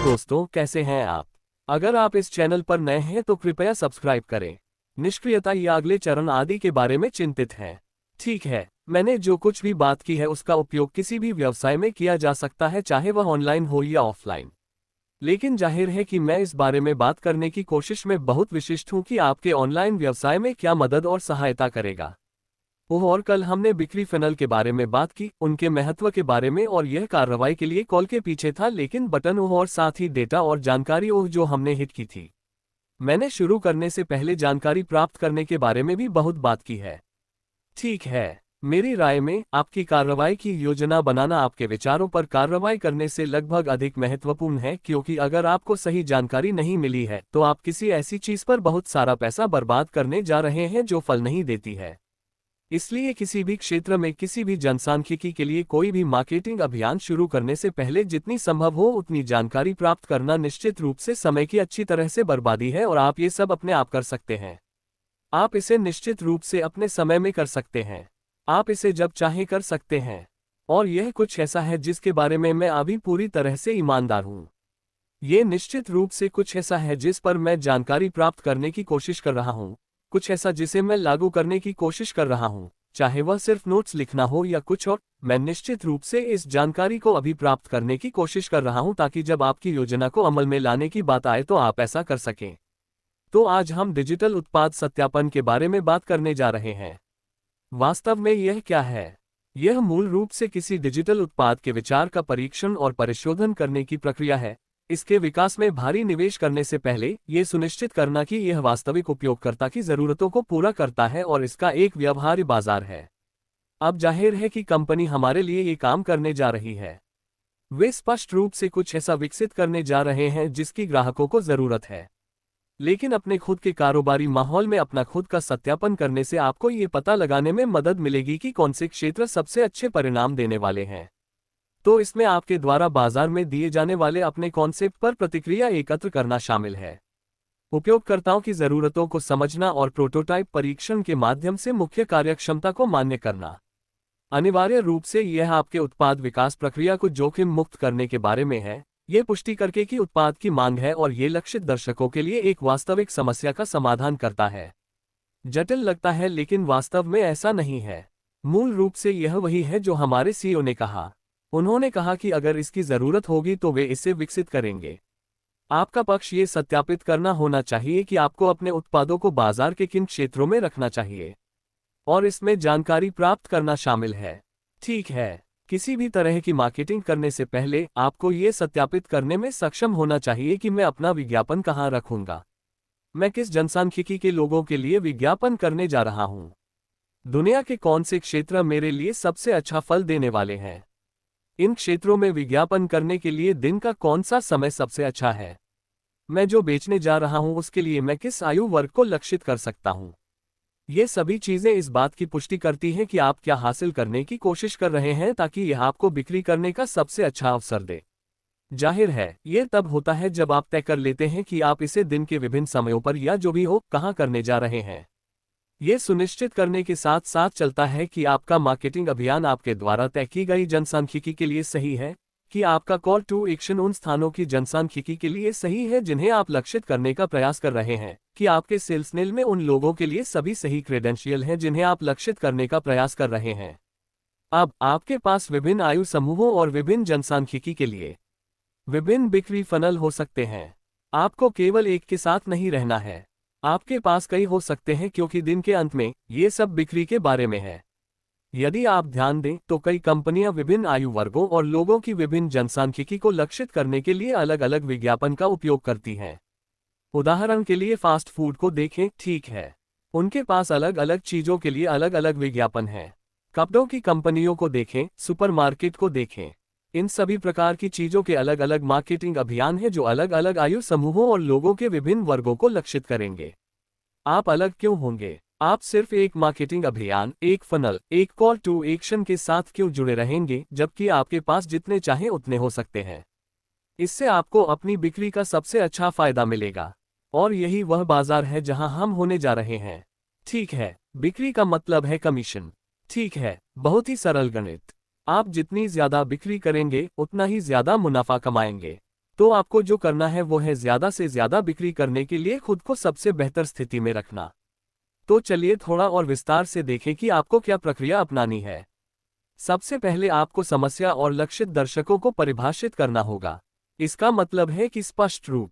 दोस्तों, कैसे हैं आप? अगर आप इस चैनल पर नए हैं तो कृपया सब्सक्राइब करें। निष्क्रियता या अगले चरण आदि के बारे में चिंतित हैं? ठीक है, मैंने जो कुछ भी बात की है उसका उपयोग किसी भी व्यवसाय में किया जा सकता है, चाहे वह ऑनलाइन हो या ऑफलाइन। लेकिन जाहिर है कि मैं इस बारे में बात करने की कोशिश में बहुत विशिष्ट हूं कि आपके ऑनलाइन व्यवसाय में क्या मदद और सहायता करेगा। ओह, और कल हमने बिक्री फनल के बारे में बात की, उनके महत्व के बारे में, और यह कार्रवाई के लिए कॉल के पीछे था, लेकिन बटन ओह और साथ ही डेटा और जानकारी ओह जो हमने हिट की थी। मैंने शुरू करने से पहले जानकारी प्राप्त करने के बारे में भी बहुत बात की है। ठीक है, मेरी राय में आपकी कार्रवाई की योजना बनाना आपके विचारों पर कार्रवाई करने से लगभग अधिक महत्वपूर्ण है, क्योंकि अगर आपको सही जानकारी नहीं मिली है तो आप किसी ऐसी चीज पर बहुत सारा पैसा बर्बाद करने जा रहे हैं जो फल नहीं देती है। इसलिए किसी भी क्षेत्र में किसी भी जनसांख्यिकी के लिए कोई भी मार्केटिंग अभियान शुरू करने से पहले जितनी संभव हो उतनी जानकारी प्राप्त करना निश्चित रूप से समय की अच्छी तरह से बर्बादी है, और आप ये सब अपने आप कर सकते हैं। आप इसे निश्चित रूप से अपने समय में कर सकते हैं। आप इसे जब चाहे कर सकते हैं। और यह कुछ ऐसा है जिसके बारे में मैं अभी पूरी तरह से ईमानदार हूं। ये निश्चित रूप से कुछ ऐसा है जिस पर मैं जानकारी प्राप्त करने की कोशिश कर रहा हूं, कुछ ऐसा जिसे मैं लागू करने की कोशिश कर रहा हूं, चाहे वह सिर्फ नोट्स लिखना हो या कुछ और। मैं निश्चित रूप से इस जानकारी को अभी प्राप्त करने की कोशिश कर रहा हूं ताकि जब आपकी योजना को अमल में लाने की बात आए तो आप ऐसा कर सकें। तो आज हम डिजिटल उत्पाद सत्यापन के बारे में बात करने जा रहे हैं। वास्तव में यह क्या है? यह मूल रूप से किसी डिजिटल उत्पाद के विचार का परीक्षण और परिशोधन करने की प्रक्रिया है। इसके विकास में भारी निवेश करने से पहले यह सुनिश्चित करना कि यह वास्तविक उपयोगकर्ता की जरूरतों को पूरा करता है और इसका एक व्यवहार्य बाजार है। अब जाहिर है कि कंपनी हमारे लिए ये काम करने जा रही है। वे स्पष्ट रूप से कुछ ऐसा विकसित करने जा रहे हैं जिसकी ग्राहकों को जरूरत है। लेकिन अपने खुद के कारोबारी माहौल में अपना खुद का सत्यापन करने से आपको ये पता लगाने में मदद मिलेगी कि कौन से क्षेत्र सबसे अच्छे परिणाम देने वाले हैं। तो इसमें आपके द्वारा बाजार में दिए जाने वाले अपने कॉन्सेप्ट पर प्रतिक्रिया एकत्र करना शामिल है, उपयोगकर्ताओं की जरूरतों को समझना और प्रोटोटाइप परीक्षण के माध्यम से मुख्य कार्यक्षमता को मान्य करना। अनिवार्य रूप से यह आपके उत्पाद विकास प्रक्रिया को जोखिम मुक्त करने के बारे में है, ये पुष्टि करके कि उत्पाद की मांग है और ये लक्षित दर्शकों के लिए एक वास्तविक समस्या का समाधान करता है। जटिल लगता है लेकिन वास्तव में ऐसा नहीं है। मूल रूप से यह वही है जो हमारे सीईओ ने कहा। उन्होंने कहा कि अगर इसकी जरूरत होगी तो वे इसे विकसित करेंगे। आपका पक्ष ये सत्यापित करना होना चाहिए कि आपको अपने उत्पादों को बाजार के किन क्षेत्रों में रखना चाहिए, और इसमें जानकारी प्राप्त करना शामिल है। ठीक है, किसी भी तरह की मार्केटिंग करने से पहले आपको ये सत्यापित करने में सक्षम होना चाहिए कि मैं अपना विज्ञापन कहाँ रखूंगा। मैं किस जनसांख्यिकी के लोगों के लिए विज्ञापन करने जा रहा हूं। दुनिया के कौन से क्षेत्र मेरे लिए सबसे अच्छा फल देने वाले हैं। इन क्षेत्रों में विज्ञापन करने के लिए दिन का कौन सा समय सबसे अच्छा है। मैं जो बेचने जा रहा हूं उसके लिए मैं किस आयु वर्ग को लक्षित कर सकता हूं। ये सभी चीजें इस बात की पुष्टि करती हैं कि आप क्या हासिल करने की कोशिश कर रहे हैं ताकि यह आपको बिक्री करने का सबसे अच्छा अवसर दे। जाहिर है, यह तब होता है जब आप तय कर लेते हैं कि आप इसे दिन के विभिन्न समयों पर या जो भी हो कहां करने जा रहे हैं। यह सुनिश्चित करने के साथ साथ चलता है कि आपका मार्केटिंग अभियान आपके द्वारा तय की गई जनसांख्यिकी के लिए सही है, कि आपका कॉल टू एक्शन उन स्थानों की जनसांख्यिकी के लिए सही है जिन्हें आप लक्षित करने का प्रयास कर रहे हैं, कि आपके सेल्स नील में उन लोगों के लिए सभी सही क्रेडेंशियल हैं जिन्हें आप लक्षित करने का प्रयास कर रहे हैं। अब आपके पास विभिन्न आयु समूहों और विभिन्न जनसांख्यिकी के लिए विभिन्न बिक्री फनल हो सकते हैं। आपको केवल एक के साथ नहीं रहना है, आपके पास कई हो सकते हैं, क्योंकि दिन के अंत में ये सब बिक्री के बारे में है। यदि आप ध्यान दें तो कई कंपनियां विभिन्न आयु वर्गों और लोगों की विभिन्न जनसांख्यिकी को लक्षित करने के लिए अलग अलग विज्ञापन का उपयोग करती हैं। उदाहरण के लिए फास्ट फूड को देखें, ठीक है, उनके पास अलग अलग चीजों के लिए अलग अलग विज्ञापन हैं। कपड़ों की कंपनियों को देखें, सुपरमार्केट को देखें, इन सभी प्रकार की चीजों के अलग अलग मार्केटिंग अभियान हैं जो अलग अलग आयु समूहों और लोगों के विभिन्न वर्गों को लक्षित करेंगे। आप अलग क्यों होंगे? आप सिर्फ एक मार्केटिंग अभियान, एक फनल, एक कॉल टू एक्शन के साथ क्यों जुड़े रहेंगे, जबकि आपके पास जितने चाहें उतने हो सकते हैं? इससे आपको अपनी बिक्री का सबसे अच्छा फायदा मिलेगा, और यही वह बाजार है जहां हम होने जा रहे हैं। ठीक है, बिक्री का मतलब है कमीशन। ठीक है, बहुत ही सरल गणित। आप जितनी ज्यादा बिक्री करेंगे उतना ही ज्यादा मुनाफा कमाएंगे। तो आपको जो करना है वो है ज़्यादा से ज़्यादा बिक्री करने के लिए खुद को सबसे बेहतर स्थिति में रखना। तो चलिए थोड़ा और विस्तार से देखें कि आपको क्या प्रक्रिया अपनानी है। सबसे पहले आपको समस्या और लक्षित दर्शकों को परिभाषित करना होगा। इसका मतलब है कि स्पष्ट रूप